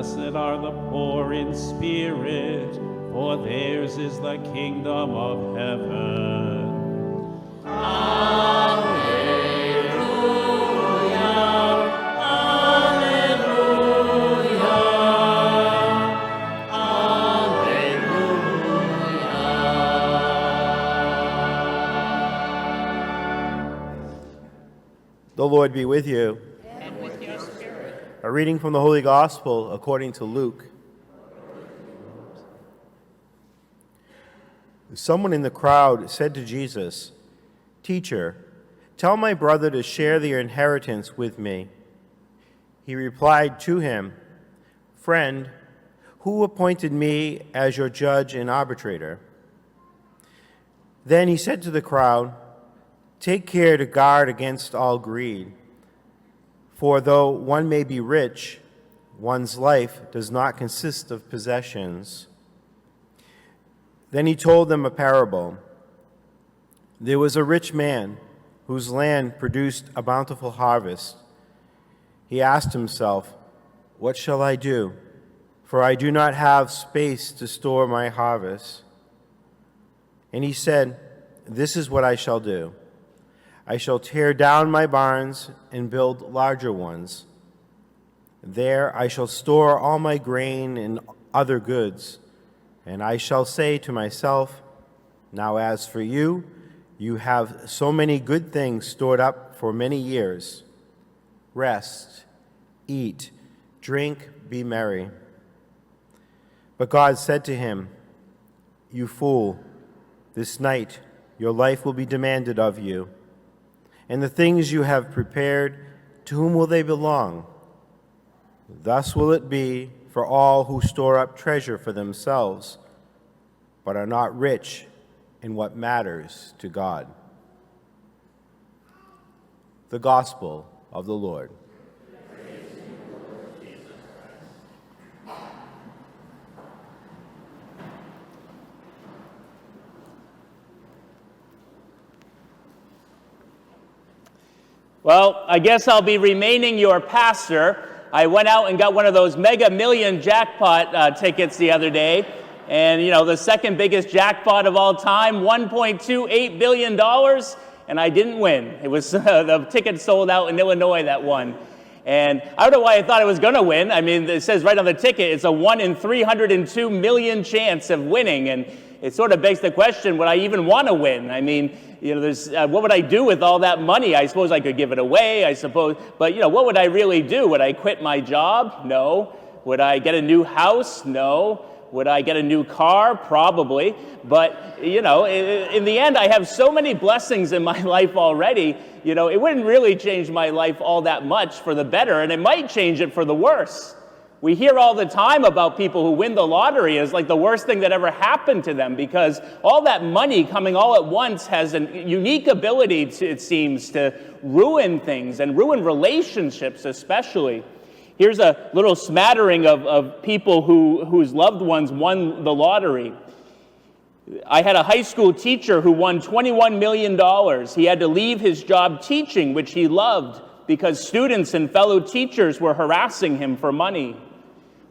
Blessed are the poor in spirit, for theirs is the kingdom of heaven. The Lord be with you. And with your spirit. A reading from the Holy Gospel according to Luke. Someone in the crowd said to Jesus, "Teacher, tell my brother to share the inheritance with me." He replied to him, "Friend, who appointed me as your judge and arbitrator?" Then he said to the crowd, "Take care to guard against all greed, for though one may be rich, one's life does not consist of possessions." Then he told them a parable. There was a rich man whose land produced a bountiful harvest. He asked himself, "What shall I do? For I do not have space to store my harvest." And he said, "This is what I shall do. I shall tear down my barns and build larger ones. There I shall store all my grain and other goods, and I shall say to myself, 'Now as for you, you have so many good things stored up for many years. Rest, eat, drink, be merry.' But God said to him, 'You fool, this night your life will be demanded of you. And the things you have prepared, to whom will they belong?' Thus will it be for all who store up treasure for themselves, but are not rich in what matters to God." The Gospel of the Lord. Well, I guess I'll be remaining your pastor. I went out and got one of those Mega Million jackpot tickets the other day. And, you know, the second biggest jackpot of all time, $1.28 billion, and I didn't win. It was the ticket sold out in Illinois that won. And I don't know why I thought I was going to win. I mean, it says right on the ticket, it's a 1 in 302 million chance of winning. And it sort of begs the question, would I even want to win? I mean, you know, what would I do with all that money? I suppose I could give it away, I suppose. But, you know, what would I really do? Would I quit my job? No. Would I get a new house? No. Would I get a new car? Probably. But, you know, in the end, I have so many blessings in my life already, you know, it wouldn't really change my life all that much for the better, and it might change it for the worse. We hear all the time about people who win the lottery as like the worst thing that ever happened to them, because all that money coming all at once has a unique ability, it seems, to ruin things and ruin relationships especially. Here's a little smattering of people whose loved ones won the lottery. I had a high school teacher who won $21 million. He had to leave his job teaching, which he loved, because students and fellow teachers were harassing him for money.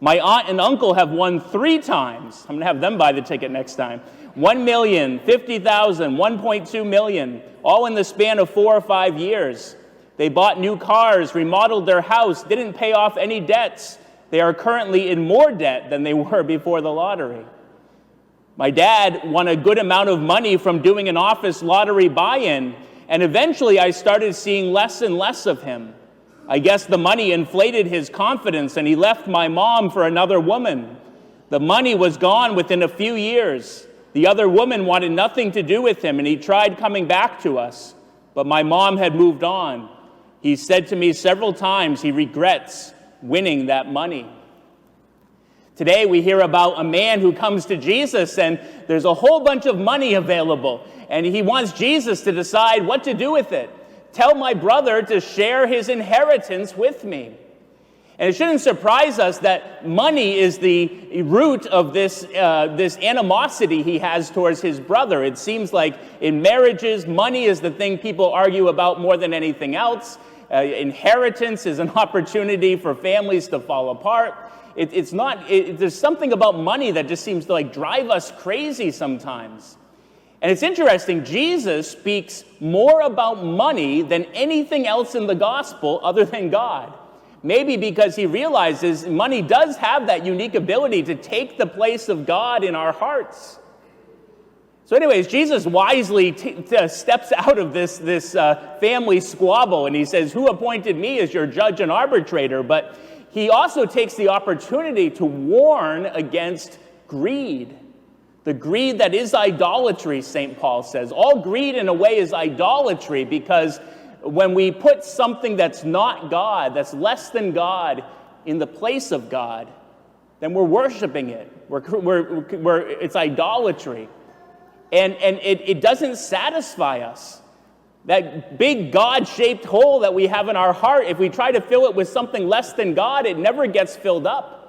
My aunt and uncle have won 3 times. I'm going to have them buy the ticket next time. $1 million, $50,000, $1.2 million, all in the span of 4 or 5 years. They bought new cars, remodeled their house, didn't pay off any debts. They are currently in more debt than they were before the lottery. My dad won a good amount of money from doing an office lottery buy-in, and eventually I started seeing less and less of him. I guess the money inflated his confidence, and he left my mom for another woman. The money was gone within a few years. The other woman wanted nothing to do with him, and he tried coming back to us, but my mom had moved on. He said to me several times he regrets winning that money. Today we hear about a man who comes to Jesus, and there's a whole bunch of money available, and he wants Jesus to decide what to do with it. Tell my brother to share his inheritance with me. And it shouldn't surprise us that money is the root of this animosity he has towards his brother. It seems like in marriages, money is the thing people argue about more than anything else. Inheritance is an opportunity for families to fall apart. There's something about money that just seems to drive us crazy sometimes. And it's interesting, Jesus speaks more about money than anything else in the gospel other than God. Maybe because he realizes money does have that unique ability to take the place of God in our hearts. So anyways, Jesus wisely steps out of this family squabble, and he says, "Who appointed me as your judge and arbitrator?" But he also takes the opportunity to warn against greed. The greed that is idolatry, St. Paul says. All greed in a way is idolatry, because when we put something that's not God, that's less than God, in the place of God, then we're worshiping it. It's idolatry. And it doesn't satisfy us. That big God-shaped hole that we have in our heart, if we try to fill it with something less than God, it never gets filled up.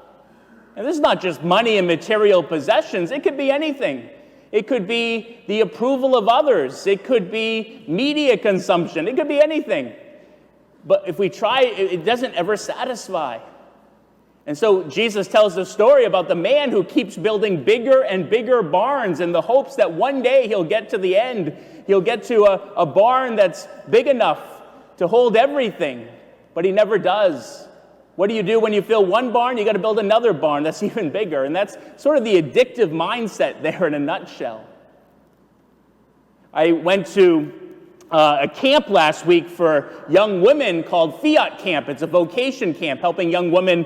And this is not just money and material possessions. It could be anything. It could be the approval of others. It could be media consumption. It could be anything. But if we try, it doesn't ever satisfy. And so Jesus tells the story about the man who keeps building bigger and bigger barns in the hopes that one day he'll get to the end. He'll get to a barn that's big enough to hold everything. But he never does. What do you do when you fill one barn? You got to build another barn that's even bigger. And that's sort of the addictive mindset there in a nutshell. I went to a camp last week for young women called Fiat Camp. It's a vocation camp helping young women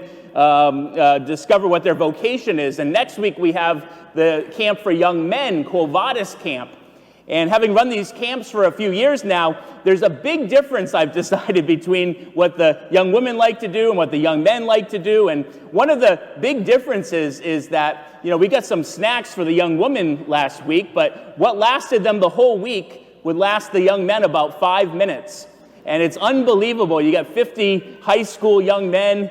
discover what their vocation is. And next week we have the camp for young men, Quo Vadis Camp. And having run these camps for a few years now, there's a big difference, I've decided, between what the young women like to do and what the young men like to do. And one of the big differences is that, we got some snacks for the young women last week, but what lasted them the whole week would last the young men about 5 minutes. And it's unbelievable. You got 50 high school young men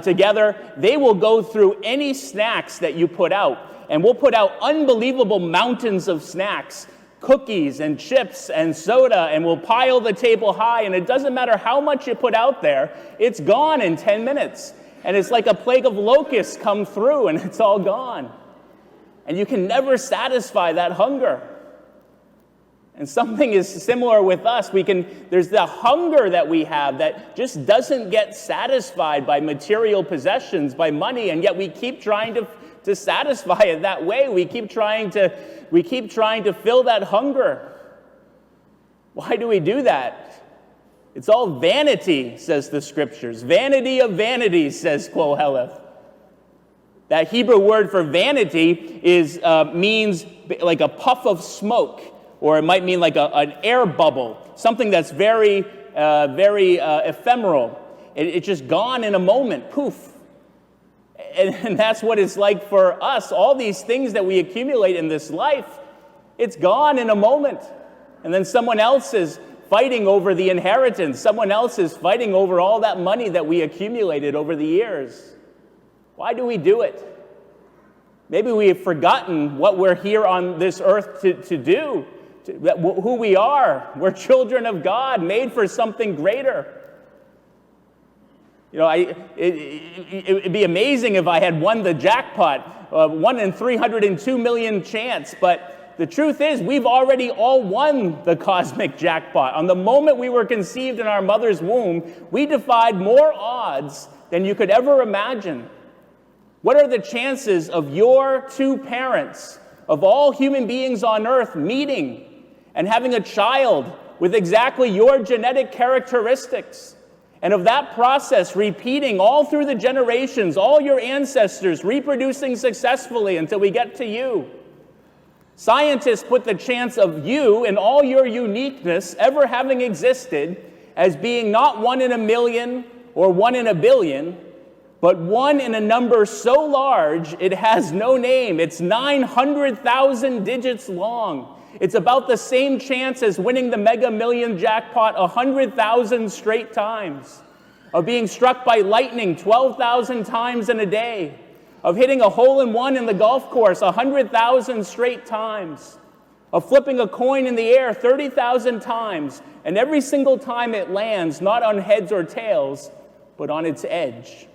together. They will go through any snacks that you put out. And we'll put out unbelievable mountains of snacks. Cookies and chips and soda, and we'll pile the table high, and it doesn't matter how much you put out there, it's gone in 10 minutes. And it's like a plague of locusts come through, and it's all gone. And you can never satisfy that hunger. And something is similar with us. There's the hunger that we have that just doesn't get satisfied by material possessions, by money, and yet we keep trying to satisfy it that way. We keep trying to fill that hunger. Why do we do that? It's all vanity, says the scriptures. Vanity of vanities, says Koheleth. That Hebrew word for vanity means like a puff of smoke, or it might mean like an air bubble, something that's very ephemeral. It's just gone in a moment, poof. And that's what it's like for us. All these things that we accumulate in this life, it's gone in a moment. And then someone else is fighting over the inheritance. Someone else is fighting over all that money that we accumulated over the years. Why do we do it? Maybe we have forgotten what we're here on this earth to do, who we are. We're children of God, made for something greater. It'd be amazing if I had won the jackpot, 1 in 302 million chance, but the truth is we've already all won the cosmic jackpot. On the moment we were conceived in our mother's womb, we defied more odds than you could ever imagine. What are the chances of your two parents, of all human beings on earth, meeting and having a child with exactly your genetic characteristics? And of that process repeating all through the generations, all your ancestors reproducing successfully until we get to you. Scientists put the chance of you and all your uniqueness ever having existed as being not 1 in a million or 1 in a billion, but 1 in a number so large it has no name. It's 900,000 digits long. It's about the same chance as winning the Mega Million jackpot 100,000 straight times, of being struck by lightning 12,000 times in a day, of hitting a hole-in-one in the golf course 100,000 straight times, of flipping a coin in the air 30,000 times, and every single time it lands, not on heads or tails, but on its edge.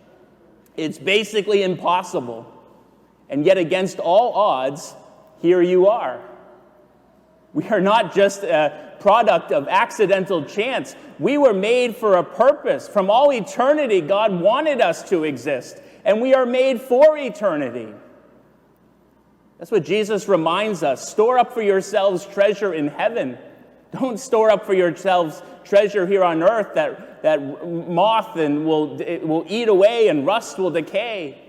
It's basically impossible. And yet, against all odds, here you are. We are not just a product of accidental chance. We were made for a purpose. From all eternity, God wanted us to exist, and we are made for eternity. That's what Jesus reminds us. Store up for yourselves treasure in heaven. Don't store up for yourselves treasure here on earth that moth will eat away and rust will decay.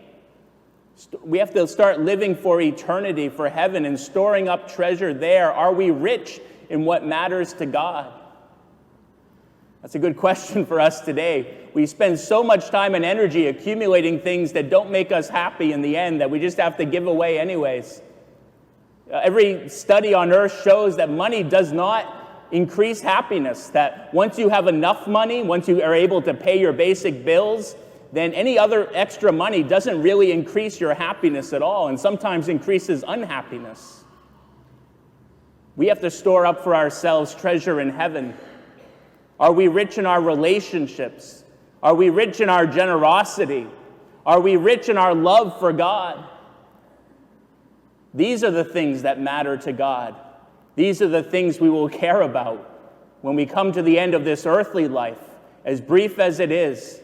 We have to start living for eternity, for heaven, and storing up treasure there. Are we rich in what matters to God? That's a good question for us today. We spend so much time and energy accumulating things that don't make us happy in the end, that we just have to give away anyways. Every study on earth shows that money does not increase happiness, that once you have enough money, once you are able to pay your basic bills, then any other extra money doesn't really increase your happiness at all, and sometimes increases unhappiness. We have to store up for ourselves treasure in heaven. Are we rich in our relationships? Are we rich in our generosity? Are we rich in our love for God? These are the things that matter to God. These are the things we will care about when we come to the end of this earthly life, as brief as it is,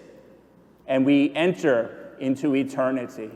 and we enter into eternity.